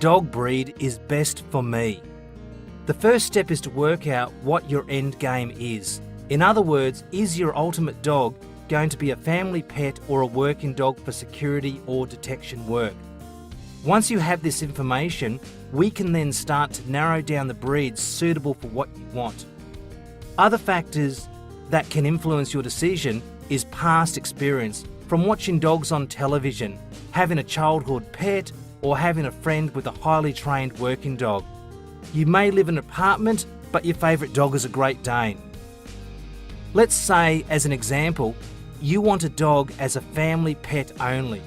dog breed is best for me? The first step is to work out what your end game is. In other words, is your ultimate dog going to be a family pet or a working dog for security or detection work? Once you have this information, we can then start to narrow down the breeds suitable for what you want. Other factors that can influence your decision is past experience from watching dogs on television, having a childhood pet, or having a friend with a highly trained working dog. You may live in an apartment, but your favourite dog is a Great Dane. Let's say, as an example, you want a dog as a family pet only.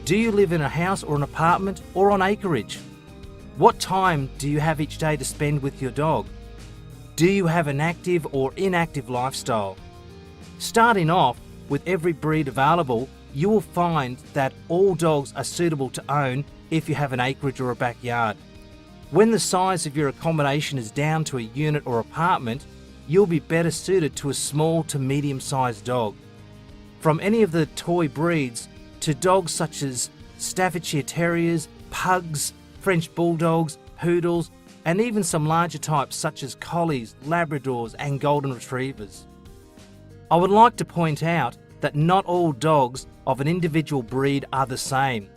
Do you live in a house or an apartment or on acreage? What time do you have each day to spend with your dog? Do you have an active or inactive lifestyle? Starting off with every breed available, you will find that all dogs are suitable to own if you have an acreage or a backyard. When the size of your accommodation is down to a unit or apartment, you'll be better suited to a small to medium-sized dog. From any of the toy breeds to dogs such as Staffordshire Terriers, Pugs, French Bulldogs, Poodles, and even some larger types such as Collies, Labradors, and Golden Retrievers. I would like to point out that not all dogs of an individual breed are the same.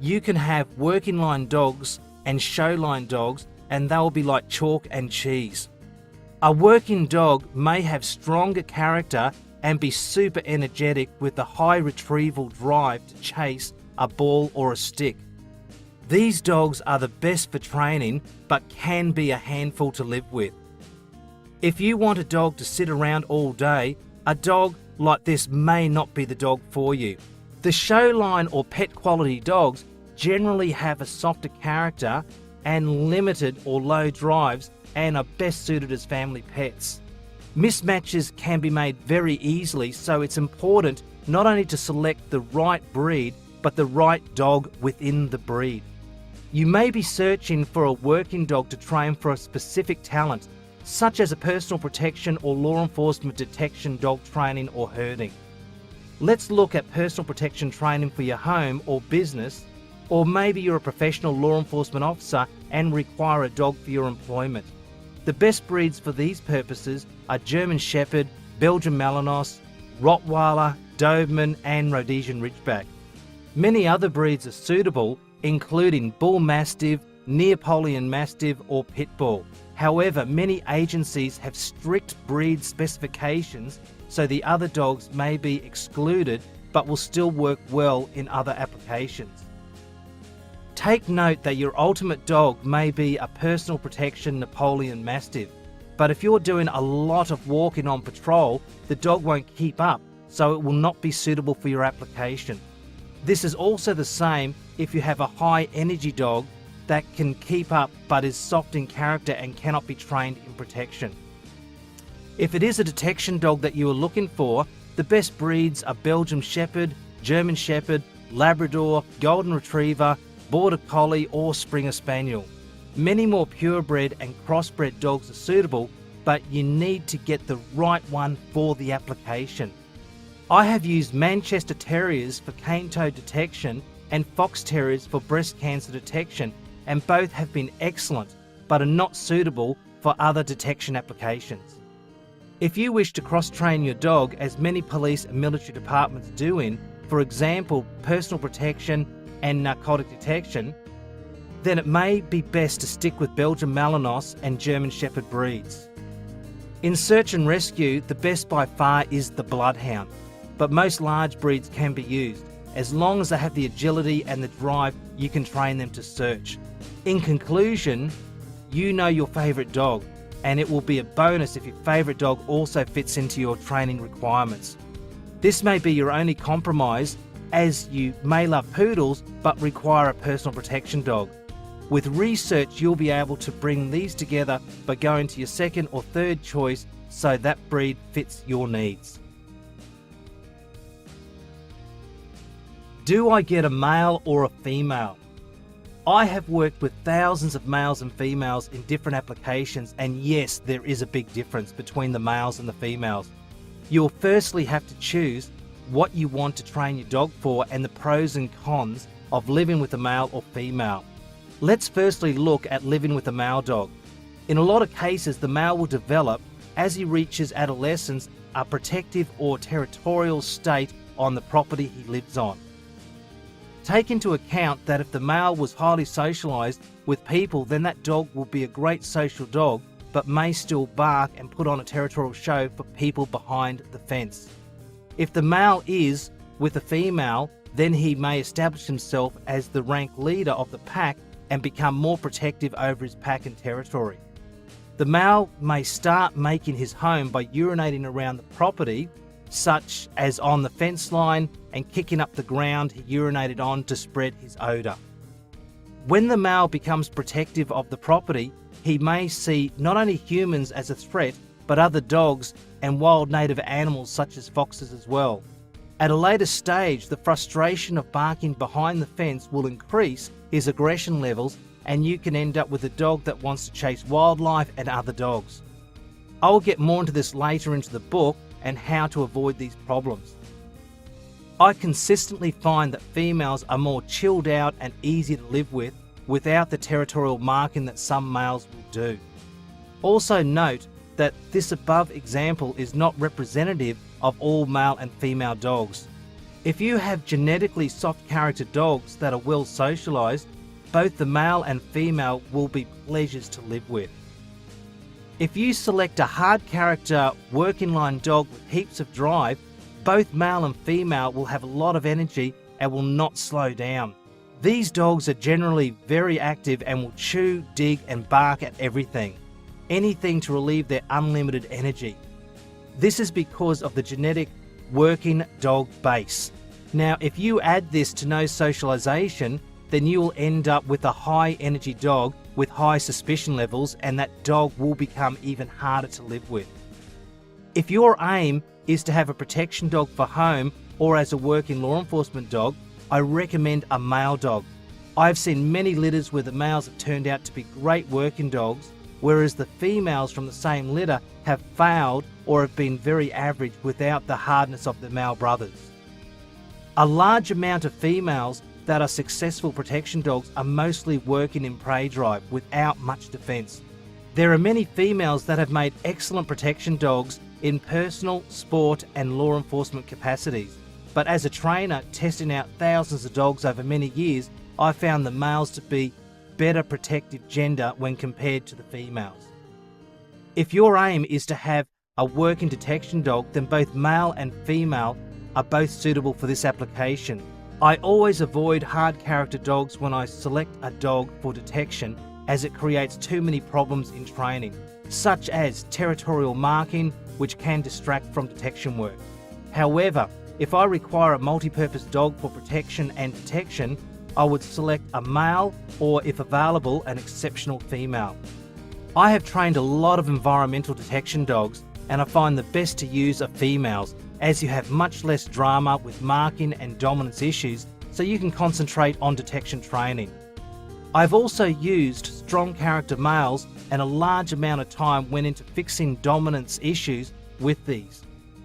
You can have working line dogs and show line dogs, and they'll be like chalk and cheese. A working dog may have stronger character and be super energetic with a high retrieval drive to chase a ball or a stick. These dogs are the best for training, but can be a handful to live with. If you want a dog to sit around all day, a dog like this may not be the dog for you. The show line or pet quality dogs generally have a softer character and limited or low drives and are best suited as family pets. Mismatches can be made very easily, so it's important not only to select the right breed, but the right dog within the breed. You may be searching for a working dog to train for a specific talent, such as a personal protection or law enforcement detection dog training or herding. Let's look at personal protection training for your home or business, or maybe you're a professional law enforcement officer and require a dog for your employment. The best breeds for these purposes are German Shepherd, Belgian Malinois, Rottweiler, Doberman, and Rhodesian Ridgeback. Many other breeds are suitable, including Bull Mastiff, Neapolitan Mastiff, or Pit Bull. However, many agencies have strict breed specifications, so the other dogs may be excluded but will still work well in other applications. Take note that your ultimate dog may be a personal protection Napoleon Mastiff, but if you're doing a lot of walking on patrol, the dog won't keep up, so it will not be suitable for your application. This is also the same if you have a high energy dog that can keep up but is soft in character and cannot be trained in protection. If it is a detection dog that you are looking for, the best breeds are Belgian Shepherd, German Shepherd, Labrador, Golden Retriever, Border Collie, or Springer Spaniel. Many more purebred and crossbred dogs are suitable, but you need to get the right one for the application. I have used Manchester Terriers for cane toad detection and Fox Terriers for breast cancer detection, and both have been excellent, but are not suitable for other detection applications. If you wish to cross-train your dog, as many police and military departments do in, for example, personal protection and narcotic detection, then it may be best to stick with Belgian Malinois and German Shepherd breeds. In search and rescue, the best by far is the Bloodhound, but most large breeds can be used. As long as they have the agility and the drive, you can train them to search. In conclusion, you know your favourite dog, and it will be a bonus if your favourite dog also fits into your training requirements. This may be your only compromise, as you may love poodles but require a personal protection dog. With research, you'll be able to bring these together by going to your second or third choice so that breed fits your needs. Do I get a male or a female? I have worked with thousands of males and females in different applications, and yes, there is a big difference between the males and the females. You'll firstly have to choose what you want to train your dog for and the pros and cons of living with a male or female. Let's firstly look at living with a male dog. In a lot of cases, the male will develop, as he reaches adolescence, a protective or territorial state on the property he lives on. Take into account that if the male was highly socialised with people, then that dog will be a great social dog, but may still bark and put on a territorial show for people behind the fence. If the male is with a female, then he may establish himself as the rank leader of the pack and become more protective over his pack and territory. The male may start making his home by urinating around the property, such as on the fence line, and kicking up the ground he urinated on to spread his odour. When the male becomes protective of the property, he may see not only humans as a threat, but other dogs and wild native animals such as foxes as well. At a later stage, the frustration of barking behind the fence will increase his aggression levels, and you can end up with a dog that wants to chase wildlife and other dogs. I will get more into this later into the book and how to avoid these problems. I consistently find that females are more chilled out and easy to live with without the territorial marking that some males will do. Also note that this above example is not representative of all male and female dogs. If you have genetically soft character dogs that are well socialised, both the male and female will be pleasures to live with. If you select a hard character working line dog with heaps of drive, both male and female will have a lot of energy and will not slow down. These dogs are generally very active and will chew, dig and bark at everything, anything to relieve their unlimited energy. This is because of the genetic working dog base. Now, if you add this to no socialisation, then you will end up with a high energy dog with high suspicion levels, and that dog will become even harder to live with. If your aim is to have a protection dog for home or as a working law enforcement dog, I recommend a male dog. I've seen many litters where the males have turned out to be great working dogs, whereas the females from the same litter have failed or have been very average without the hardness of the male brothers. A large amount of females that are successful protection dogs are mostly working in prey drive without much defence. There are many females that have made excellent protection dogs in personal, sport and law enforcement capacities. But as a trainer testing out thousands of dogs over many years, I found the males to be better protective gender when compared to the females. If your aim is to have a working detection dog, then both male and female are both suitable for this application. I always avoid hard character dogs when I select a dog for detection, as it creates too many problems in training, such as territorial marking, which can distract from detection work. However, if I require a multi-purpose dog for protection and detection, I would select a male or, if available, an exceptional female. I have trained a lot of environmental detection dogs, and I find the best to use are females, as you have much less drama with marking and dominance issues, so you can concentrate on detection training. I've also used strong character males, and a large amount of time went into fixing dominance issues with these.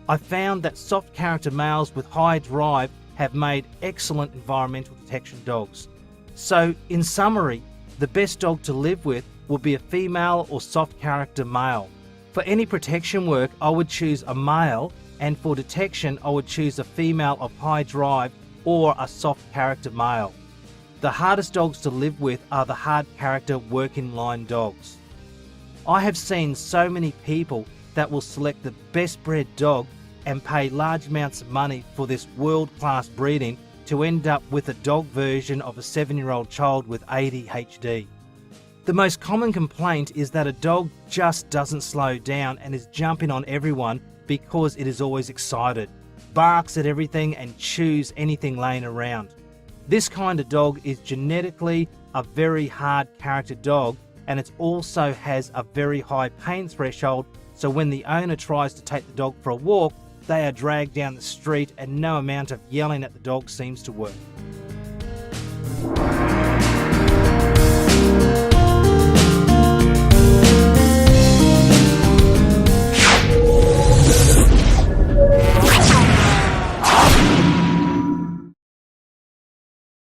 I found that soft character males with high drive have made excellent environmental detection dogs. So, in summary, the best dog to live with will be a female or soft character male. For any protection work, I would choose a male, and for detection, I would choose a female of high drive or a soft character male. The hardest dogs to live with are the hard character working line dogs. I have seen so many people that will select the best bred dog and pay large amounts of money for this world-class breeding to end up with a dog version of a 7-year-old child with ADHD. The most common complaint is that a dog just doesn't slow down and is jumping on everyone because it is always excited, barks at everything and chews anything laying around. This kind of dog is genetically a very hard character dog, and it also has a very high pain threshold, so when the owner tries to take the dog for a walk, they are dragged down the street and no amount of yelling at the dog seems to work.